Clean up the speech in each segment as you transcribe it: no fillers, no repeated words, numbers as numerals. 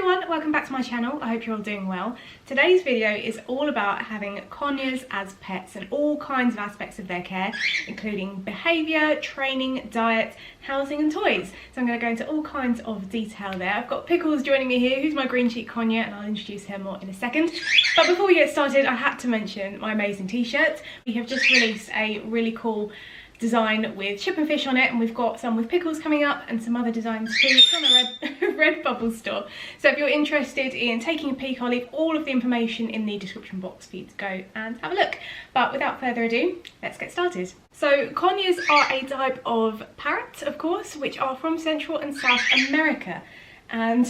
everyone, welcome back to my channel. I hope you're all doing well. Today's video is all about having conures as pets and all kinds of aspects of their care, including behaviour, training, diet, housing and toys. So I'm going to go into all kinds of detail there. I've got Pickles joining me here, who's my green cheek conure, and I'll introduce her more in a second. But before we get started, I had to mention my amazing t-shirt. We have just released a really cool design with chip and fish on it, and we've got some with Pickles coming up and some other designs too. It's on a red bubble store. So if you're interested in taking a peek, I'll leave all of the information in the description box for you to go and have a look. But without further ado, let's get started. So conures are a type of parrot, of course, which are from Central and South America. And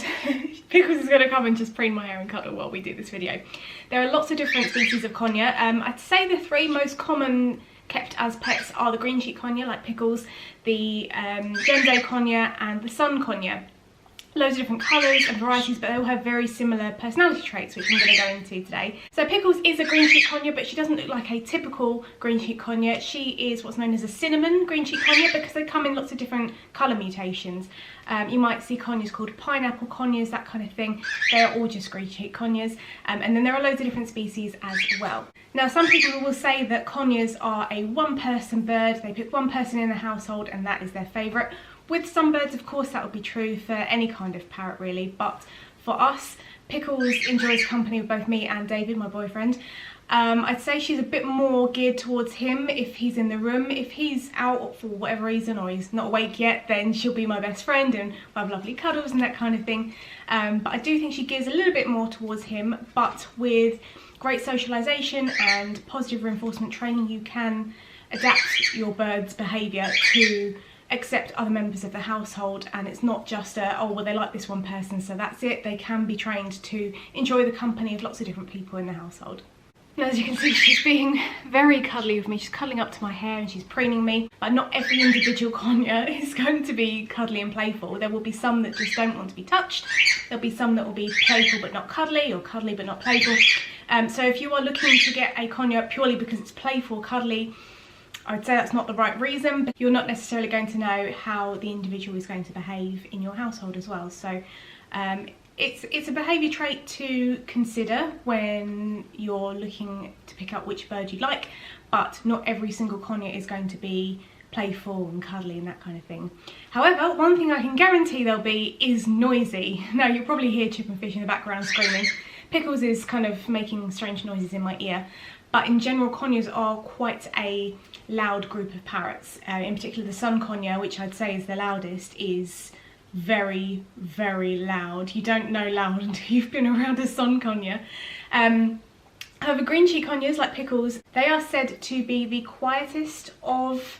Pickles is going to come and just preen my hair and cuddle while we do this video. There are lots of different species of conure. I'd say the three most common kept as pets are the green cheek conure, like Pickles, the Gem conure and the sun conure. Loads of different colours and varieties, but they all have very similar personality traits, which I'm going to go into today. So Pickles is a green cheek conure, but she doesn't look like a typical green cheek conure. She is what's known as a cinnamon green cheek conure because they come in lots of different colour mutations. You might see conures called pineapple conures, that kind of thing. They are all just green cheek conures. And then there are loads of different species as well. Now, some people will say that conures are a one-person bird. They pick one person in the household and that is their favourite. With some birds, of course, that would be true for any kind of parrot, really. But for us, Pickles enjoys company with both me and David, my boyfriend. I'd say she's a bit more geared towards him if he's in the room. If he's out for whatever reason or he's not awake yet, then she'll be my best friend and we'll have lovely cuddles and that kind of thing. But I do think she gears a little bit more towards him, but with great socialisation and positive reinforcement training, you can adapt your bird's behaviour to accept other members of the household, and it's not just oh well, they like this one person so that's it. They can be trained to enjoy the company of lots of different people in the household. Now, as you can see, she's being very cuddly with me. She's cuddling up to my hair and she's preening me. But not every individual conure is going to be cuddly and playful. There will be some that just don't want to be touched. There'll be some that will be playful but not cuddly, or cuddly but not playful. So if you are looking to get a conure purely because it's playful, cuddly, I would say that's not the right reason, but you're not necessarily going to know how the individual is going to behave in your household as well. So it's a behaviour trait to consider when you're looking to pick up which bird you like, but not every single conure is going to be playful and cuddly and that kind of thing. However, one thing I can guarantee they'll be is noisy. Now, you'll probably hear Chip and Fish in the background screaming. Pickles is kind of making strange noises in my ear. But in general, conures are quite a loud group of parrots. In particular, the sun conure, which I'd say is the loudest, is very, very loud. You don't know loud until you've been around a sun conure. However, green cheek conures, like Pickles, they are said to be the quietest of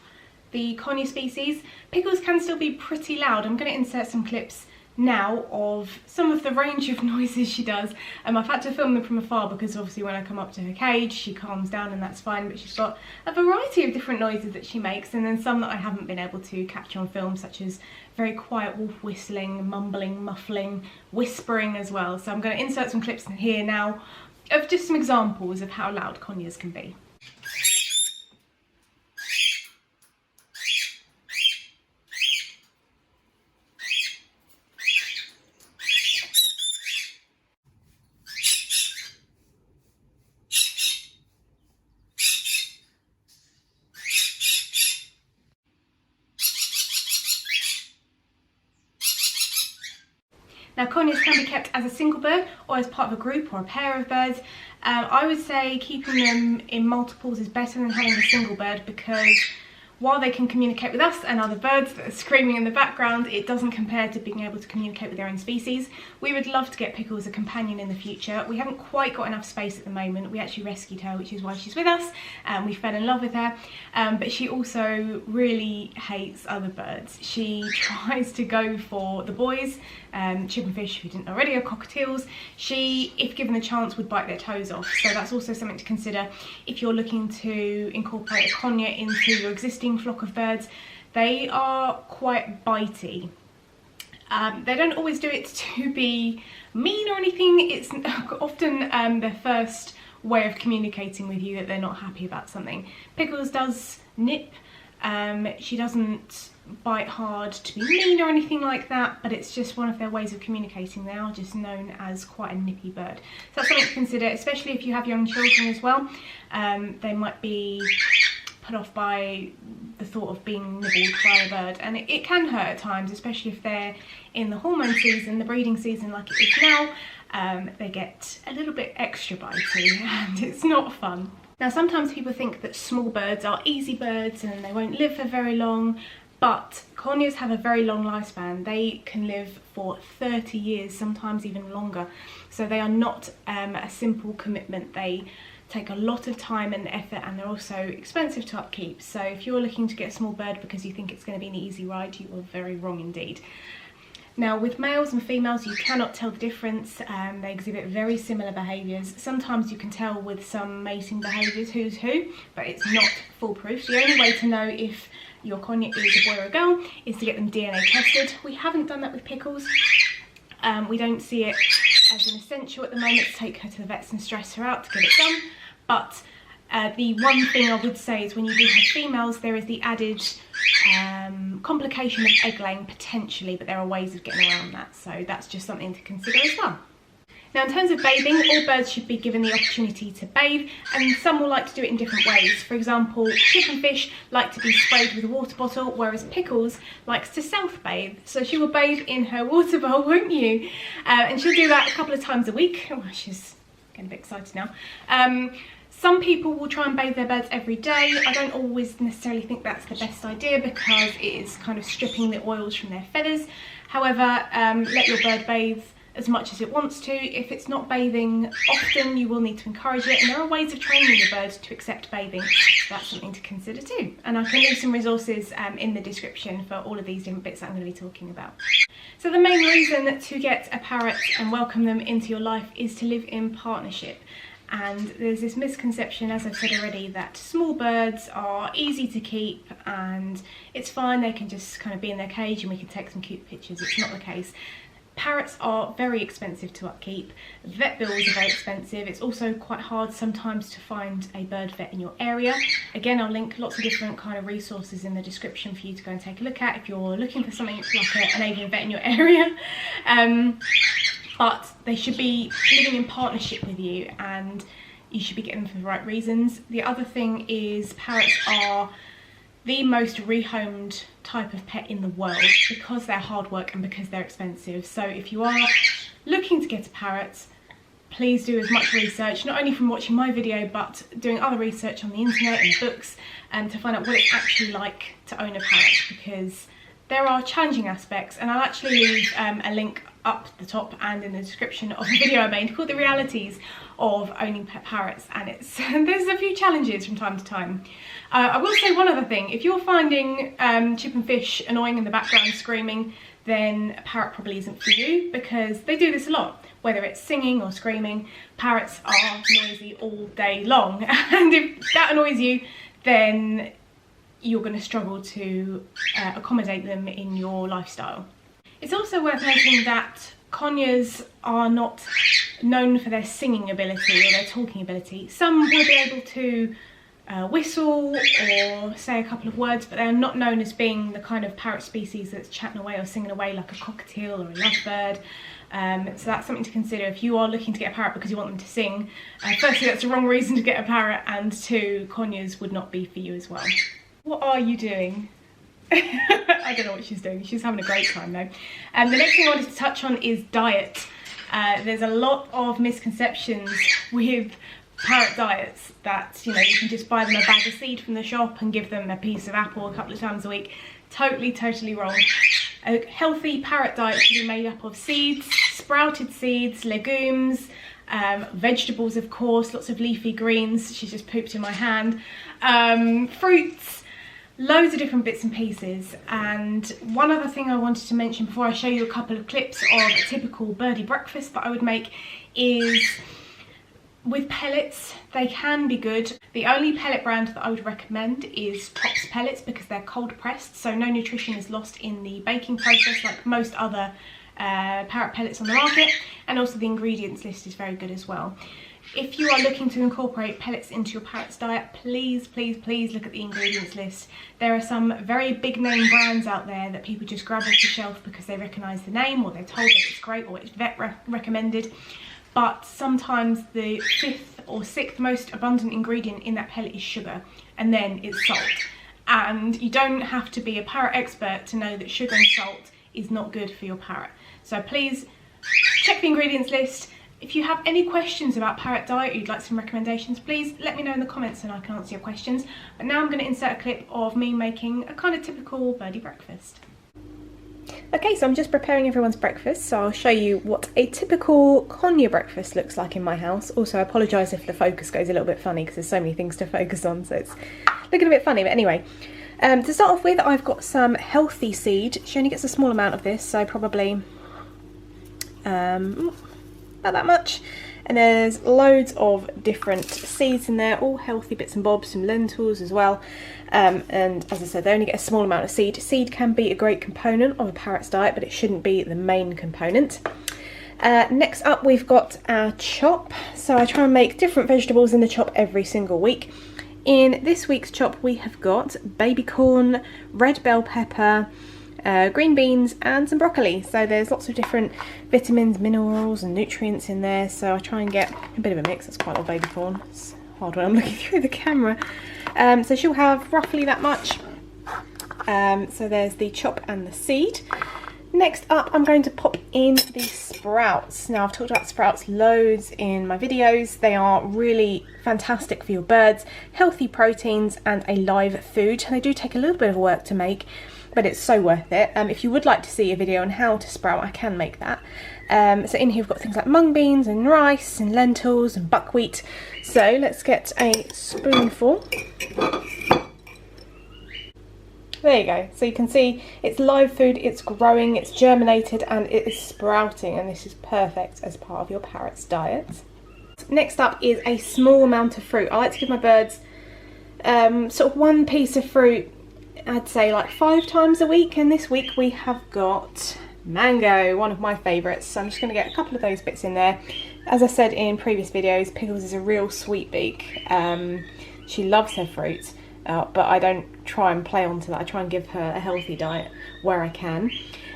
the conure species. Pickles can still be pretty loud. I'm going to insert some clips now of some of the range of noises she does. I've had to film them from afar because obviously when I come up to her cage she calms down and that's fine, but she's got a variety of different noises that she makes, and then some that I haven't been able to capture on film, such as very quiet wolf whistling, mumbling, muffling, whispering as well. So I'm going to insert some clips in here now of just some examples of how loud conures can be. Now, conures can be kept as a single bird or as part of a group or a pair of birds. I would say keeping them in multiples is better than having a single bird, because while they can communicate with us and other birds that are screaming in the background, it doesn't compare to being able to communicate with their own species. We would love to get Pickles a companion in the future. We haven't quite got enough space at the moment. We actually rescued her, which is why she's with us, and we fell in love with her. But she also really hates other birds. She tries to go for the boys. Chip and Fish, who didn't already, are cockatiels. She, if given the chance, would bite their toes off. So that's also something to consider if you're looking to incorporate a conure into your existing flock of birds. They are quite bitey. They don't always do it to be mean or anything. It's often their first way of communicating with you that they're not happy about something. Pickles does nip. She doesn't bite hard to be mean or anything like that, but it's just one of their ways of communicating. They are just known as quite a nippy bird. So that's something to consider, especially if you have young children as well. They might be put off by the thought of being nibbled by a bird, and it can hurt at times, especially if they're in the hormone season, the breeding season like it is now. They get a little bit extra bitey and it's not fun. Now sometimes people think that small birds are easy birds and they won't live for very long, but conures have a very long lifespan. They can live for 30 years, sometimes even longer. So they are not a simple commitment. They take a lot of time and effort, and they're also expensive to upkeep. So if you're looking to get a small bird because you think it's going to be an easy ride, you are very wrong indeed. Now with males and females, you cannot tell the difference. They exhibit very similar behaviours. Sometimes you can tell with some mating behaviours who's who, but it's not foolproof. The only way to know if your conure is a boy or a girl is to get them DNA tested. We haven't done that with Pickles. We don't see it as an essential at the moment to take her to the vets and stress her out to get it done. But the one thing I would say is when you do have females, there is the added complication of egg laying potentially, but there are ways of getting around that. So that's just something to consider as well. Now in terms of bathing, all birds should be given the opportunity to bathe, and some will like to do it in different ways. For example, chickenfish like to be sprayed with a water bottle, whereas Pickles likes to self-bathe. So she will bathe in her water bowl, won't you? And she'll do that a couple of times a week. Oh, she's getting a bit excited now. Some people will try and bathe their birds every day. I don't always necessarily think that's the best idea because it is kind of stripping the oils from their feathers. However, let your bird bathe as much as it wants to. If it's not bathing often, you will need to encourage it, and there are ways of training your bird to accept bathing. So that's something to consider too. And I can leave some resources in the description for all of these different bits that I'm going to be talking about. So the main reason to get a parrot and welcome them into your life is to live in partnership. And there's this misconception, as I've said already, that small birds are easy to keep and it's fine, they can just kind of be in their cage and we can take some cute pictures. It's not the case. Parrots are very expensive to upkeep. Vet bills are very expensive. It's also quite hard sometimes to find a bird vet in your area. Again, I'll link lots of different kind of resources in the description for you to go and take a look at if you're looking for something like an avian vet in your area. But they should be living in partnership with you and you should be getting them for the right reasons. The other thing is parrots are the most rehomed type of pet in the world because they're hard work and because they're expensive. So if you are looking to get a parrot, please do as much research, not only from watching my video, but doing other research on the internet and books to find out what it's actually like to own a parrot, because there are challenging aspects, and I'll actually leave a link up the top and in the description of the video I made called The Realities of Owning Pet Parrots, and there's a few challenges from time to time. I will say one other thing: if you're finding chip and fish annoying in the background screaming, then a parrot probably isn't for you, because they do this a lot. Whether it's singing or screaming, parrots are noisy all day long, and if that annoys you, then you're going to struggle to accommodate them in your lifestyle. It's also worth noting that conures are not known for their singing ability or their talking ability. Some will be able to whistle or say a couple of words, but they're not known as being the kind of parrot species that's chatting away or singing away like a cockatiel or a lovebird. So that's something to consider if you are looking to get a parrot because you want them to sing. Firstly, that's the wrong reason to get a parrot, and two, conures would not be for you as well. What are you doing? I don't know what she's doing. She's having a great time though. The next thing I wanted to touch on is diet. There's a lot of misconceptions with parrot diets that, you know, you can just buy them a bag of seed from the shop and give them a piece of apple a couple of times a week. Totally wrong. A healthy parrot diet should be made up of seeds, sprouted seeds, legumes, vegetables of course, lots of leafy greens. She's just pooped in my hand. Fruits. Loads of different bits and pieces. And one other thing I wanted to mention before I show you a couple of clips of a typical birdie breakfast that I would make is with pellets. They can be good. The only pellet brand that I would recommend is Tops pellets because they're cold pressed, so no nutrition is lost in the baking process like most other parrot pellets on the market, and also the ingredients list is very good as well. If you are looking to incorporate pellets into your parrot's diet, please, please, please look at the ingredients list. There are some very big name brands out there that people just grab off the shelf because they recognise the name, or they're told that it's great, or it's vet recommended. But sometimes the 5th or 6th most abundant ingredient in that pellet is sugar, and then it's salt. And you don't have to be a parrot expert to know that sugar and salt is not good for your parrot. So please check the ingredients list. If you have any questions about parrot diet, or you'd like some recommendations, please let me know in the comments and I can answer your questions. But now I'm going to insert a clip of me making a kind of typical birdie breakfast. Okay, so I'm just preparing everyone's breakfast, so I'll show you what a typical Conure breakfast looks like in my house. Also, I apologise if the focus goes a little bit funny because there's so many things to focus on, so it's looking a bit funny. But anyway, to start off with, I've got some healthy seed. She only gets a small amount of this, so probably about that much. And there's loads of different seeds in there, all healthy bits and bobs, some lentils as well. And as I said, they only get a small amount of seed. Seed can be a great component of a parrot's diet, but it shouldn't be the main component. Next up, we've got our chop. So I try and make different vegetables in the chop every single week. In this week's chop, we have got baby corn, red bell pepper, green beans and some broccoli. So there's lots of different vitamins, minerals and nutrients in there, so I try and get a bit of a mix. That's quite a lot of baby corn. It's hard when I'm looking through the camera. So she'll have roughly that much. So there's the chop and the seed. Next up, I'm going to pop in the sprouts. Now, I've talked about sprouts loads in my videos. They are really fantastic for your birds, healthy proteins and a live food. They do take a little bit of work to make, but it's so worth it. If you would like to see a video on how to sprout, I can make that. So in here we've got things like mung beans and rice and lentils and buckwheat. So let's get a spoonful. There you go. So you can see it's live food, it's growing, it's germinated and it is sprouting, and this is perfect as part of your parrot's diet. Next up is a small amount of fruit. I like to give my birds sort of one piece of fruit, I'd say like 5 times a week, and this week we have got mango, one of my favourites. So I'm just going to get a couple of those bits in there. As I said in previous videos, Pickles is a real sweet beak. She loves her fruit, but I don't try and play onto that. I try and give her a healthy diet where I can.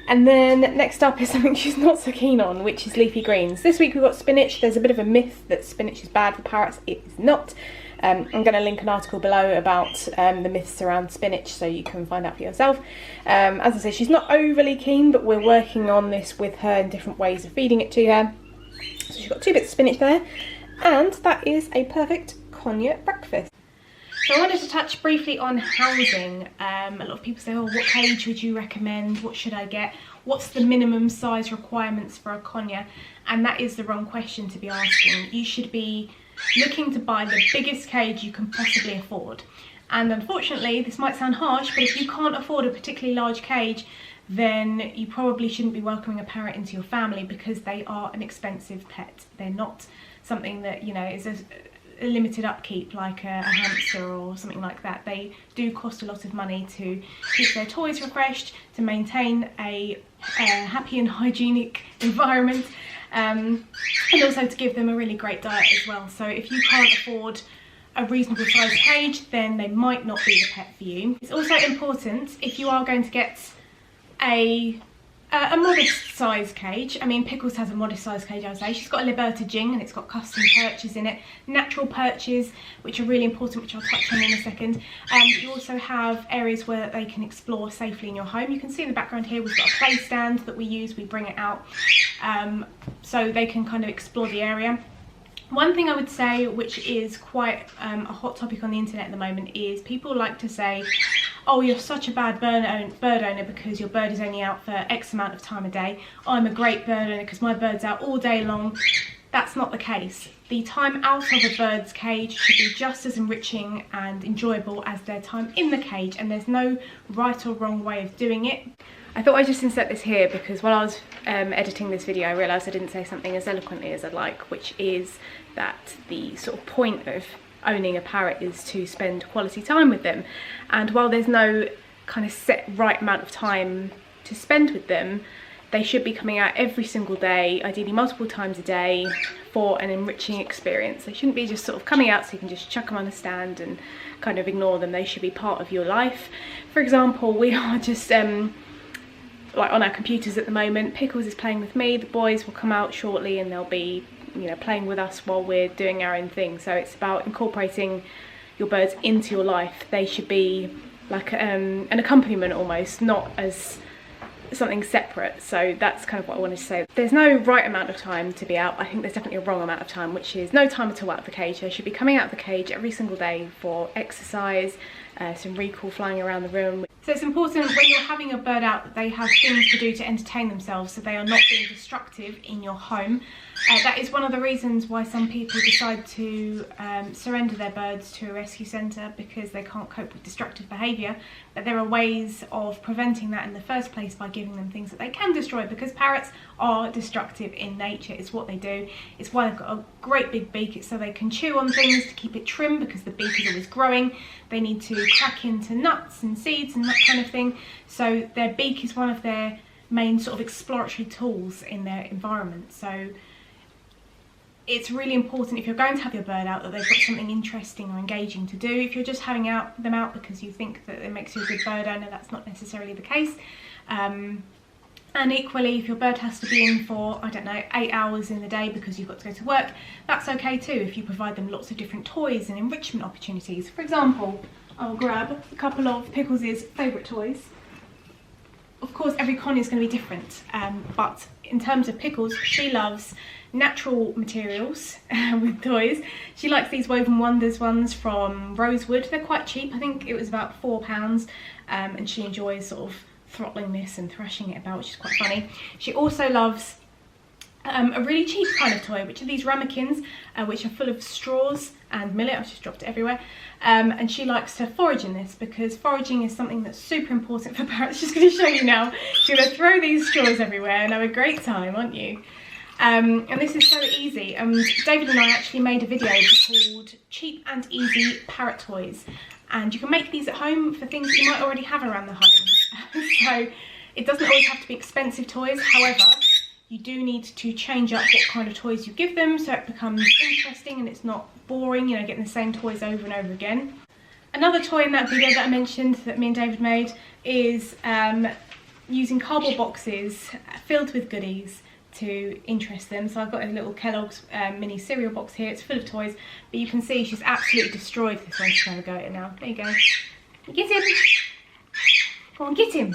And then next up is something she's not so keen on, which is leafy greens. This week we've got spinach. There's a bit of a myth that spinach is bad for parrots. It is not. I'm going to link an article below about the myths around spinach, so you can find out for yourself. As I say, she's not overly keen, but we're working on this with her in different ways of feeding it to her. So she's got 2 bits of spinach there, and that is a perfect Conure breakfast. So I wanted to touch briefly on housing. A lot of people say, oh, what cage would you recommend? What should I get? What's the minimum size requirements for a Conure? And that is the wrong question to be asking. You should be looking to buy the biggest cage you can possibly afford. And unfortunately, this might sound harsh, but if you can't afford a particularly large cage, then you probably shouldn't be welcoming a parrot into your family, because they are an expensive pet. They're not something that, you know, is a limited upkeep like a hamster or something like that. They do cost a lot of money to keep their toys refreshed, to maintain a happy and hygienic environment, and also to give them a really great diet as well. So if you can't afford a reasonable sized cage, then they might not be the pet for you. It's also important, if you are going to get a modest size cage. I mean, Pickles has a modest size cage, I would say. She's got a Liberta Jing and it's got custom perches in it, natural perches, which are really important, which I'll touch on in a second. You also have areas where they can explore safely in your home. You can see in the background here we've got a play stand that we use. We bring it out so they can kind of explore the area. One thing I would say, which is quite a hot topic on the internet at the moment, is people like to say, oh, you're such a bad bird owner because your bird is only out for X amount of time a day. I'm a great bird owner because my bird's out all day long. That's not the case. The time out of a bird's cage should be just as enriching and enjoyable as their time in the cage, and there's no right or wrong way of doing it. I thought I'd just insert this here because while I was editing this video, I realised I didn't say something as eloquently as I'd like, which is that the sort of point of owning a parrot is to spend quality time with them. And while there's no kind of set right amount of time to spend with them, they should be coming out every single day, ideally multiple times a day, for an enriching experience. They shouldn't be just sort of coming out so you can just chuck them on a stand and kind of ignore them. They should be part of your life. For example, we are just like on our computers at the moment. Pickles is playing with me. The boys will come out shortly and they'll be, you know, playing with us while we're doing our own thing. So it's about incorporating your birds into your life. They should be like an accompaniment almost, not as something separate. So that's kind of what I wanted to say. There's no right amount of time to be out. I think there's definitely a wrong amount of time, which is no time at all out of the cage. They should be coming out of the cage every single day for exercise, some recall, flying around the room. So it's important when you're having a bird out that they have things to do to entertain themselves, so they are not being destructive in your home. That is one of the reasons why some people decide to surrender their birds to a rescue centre, because they can't cope with destructive behaviour. But there are ways of preventing that in the first place by giving them things that they can destroy, because parrots are destructive in nature. It's what they do. It's why they've got a great big beak. It's so they can chew on things to keep it trim, because the beak is always growing. They need to crack into nuts and seeds and that kind of thing. So their beak is one of their main sort of exploratory tools in their environment. So it's really important, if you're going to have your bird out, that they've got something interesting or engaging to do. If you're just having them out because you think that it makes you a good bird owner, that's not necessarily the case. And equally, if your bird has to be in for, I don't know, 8 hours in the day because you've got to go to work, that's okay too, if you provide them lots of different toys and enrichment opportunities. For example, I'll grab a couple of Pickles' favourite toys. Of course, every Conure is going to be different, but in terms of Pickles, she loves natural materials with toys. She likes these Woven Wonders ones from Rosewood. They're quite cheap. I think it was about £4, and she enjoys sort of throttling this and thrashing it about, which is quite funny. She also loves a really cheap kind of toy, which are these ramekins, which are full of straws and millet. I've just dropped it everywhere. And she likes to forage in this, because foraging is something that's super important for parrots. She's going to show you now. She's going to throw these straws everywhere and have a great time, aren't you? And this is so easy. David and I actually made a video called Cheap and Easy Parrot Toys, and you can make these at home for things you might already have around the home. So it doesn't always have to be expensive toys. However, you do need to change up what kind of toys you give them so it becomes interesting and it's not boring, you know, getting the same toys over and over again. Another toy in that video that I mentioned that me and David made is using cardboard boxes filled with goodies to interest them. So I've got a little Kellogg's mini cereal box here. It's full of toys, but you can see she's absolutely destroyed this one. She's going to go at it now. There you go. Get him! Go on, get him!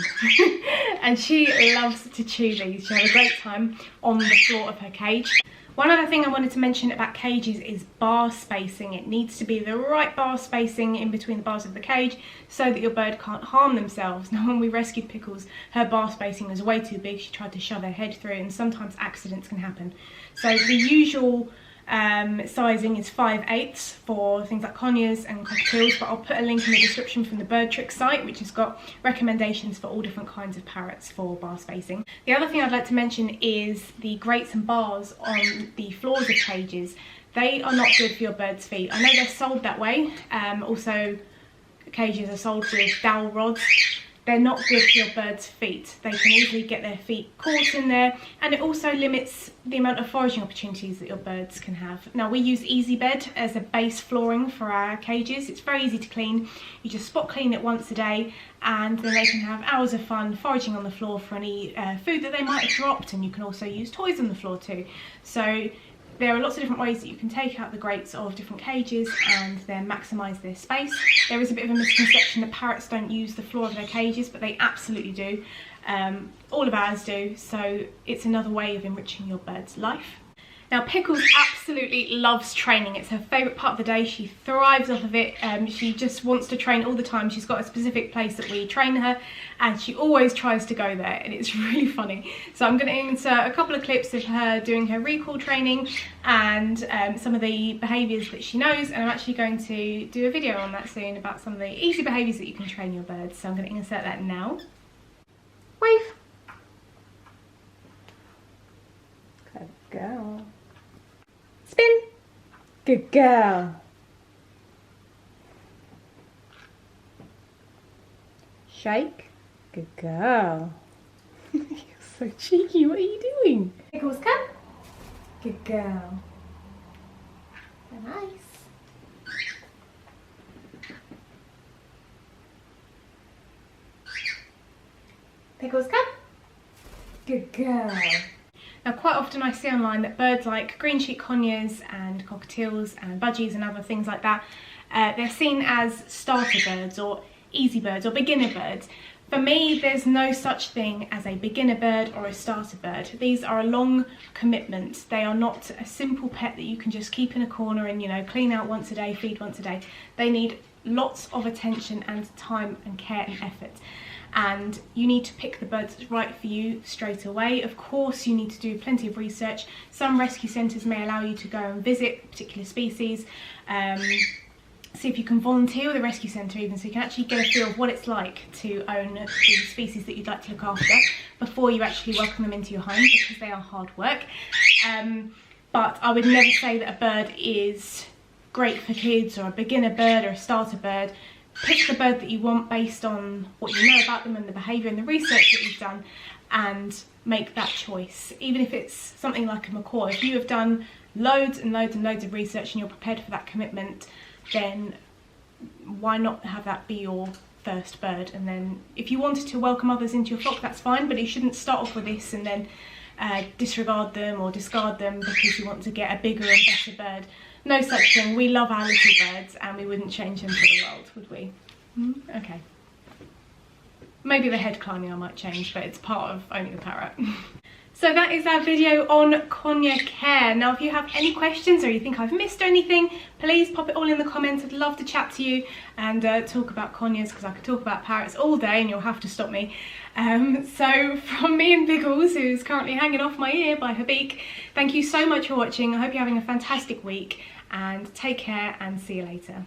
And she loves to chew these. She'll have a great time on the floor of her cage. One other thing I wanted to mention about cages is bar spacing. It needs to be the right bar spacing in between the bars of the cage so that your bird can't harm themselves. Now, when we rescued Pickles, her bar spacing was way too big. She tried to shove her head through, and sometimes accidents can happen. So the usual sizing is 5/8 for things like Conures and cockatiels, but I'll put a link in the description from the Bird Trick site, which has got recommendations for all different kinds of parrots for bar spacing. The other thing I'd like to mention is the grates and bars on the floors of cages. They are not good for your bird's feet. I know they're sold that way. Also, cages are sold with dowel rods. They're not good for your bird's feet. They can easily get their feet caught in there, and it also limits the amount of foraging opportunities that your birds can have. Now, we use Easy Bed as a base flooring for our cages. It's very easy to clean. You just spot clean it once a day, and then they can have hours of fun foraging on the floor for any food that they might have dropped, and you can also use toys on the floor too. So there are lots of different ways that you can take out the grates of different cages and then maximise their space. There is a bit of a misconception that parrots don't use the floor of their cages, but they absolutely do. All of ours do, so it's another way of enriching your bird's life. Now, Pickles absolutely loves training. It's her favourite part of the day. She thrives off of it. She just wants to train all the time. She's got a specific place that we train her, and she always tries to go there, and it's really funny. So I'm going to insert a couple of clips of her doing her recall training and some of the behaviours that she knows, and I'm actually going to do a video on that soon about some of the easy behaviours that you can train your birds. So I'm going to insert that now. Wave! Good girl. Spin. Good girl. Shake. Good girl. You're So cheeky, what are you doing? Pickles, come. Good girl. Nice. Pickles, come. Good girl. Now quite often I see online that birds like green cheek conures and cockatiels and budgies and other things like that, they're seen as starter birds or easy birds or beginner birds. For me, there's no such thing as a beginner bird or a starter bird. These are a long commitment. They are not a simple pet that you can just keep in a corner and, you know, clean out once a day, feed once a day. They need lots of attention and time and care and effort. And you need to pick the bird that's right for you straight away. Of course, you need to do plenty of research. Some rescue centres may allow you to go and visit particular species. See if you can volunteer with a rescue centre even, so you can actually get a feel of what it's like to own the species that you'd like to look after before you actually welcome them into your home, because they are hard work. But I would never say that a bird is great for kids or a beginner bird or a starter bird. Pick the bird that you want based on what you know about them and the behaviour and the research that you've done, and make that choice. Even if it's something like a macaw, if you have done loads and loads and loads of research and you're prepared for that commitment, then why not have that be your first bird? And then if you wanted to welcome others into your flock, that's fine, but you shouldn't start off with this and then disregard them or discard them because you want to get a bigger and better bird. No such thing. We love our little birds and we wouldn't change them for the world, would we? Okay. Maybe the head climbing I might change, but it's part of owning a parrot. So that is our video on conure care. Now if you have any questions or you think I've missed anything, please pop it all in the comments. I'd love to chat to you and talk about conures, because I could talk about parrots all day and you'll have to stop me. So from me and Pickles, who's currently hanging off my ear by her beak, thank you so much for watching. I hope you're having a fantastic week, and take care and see you later.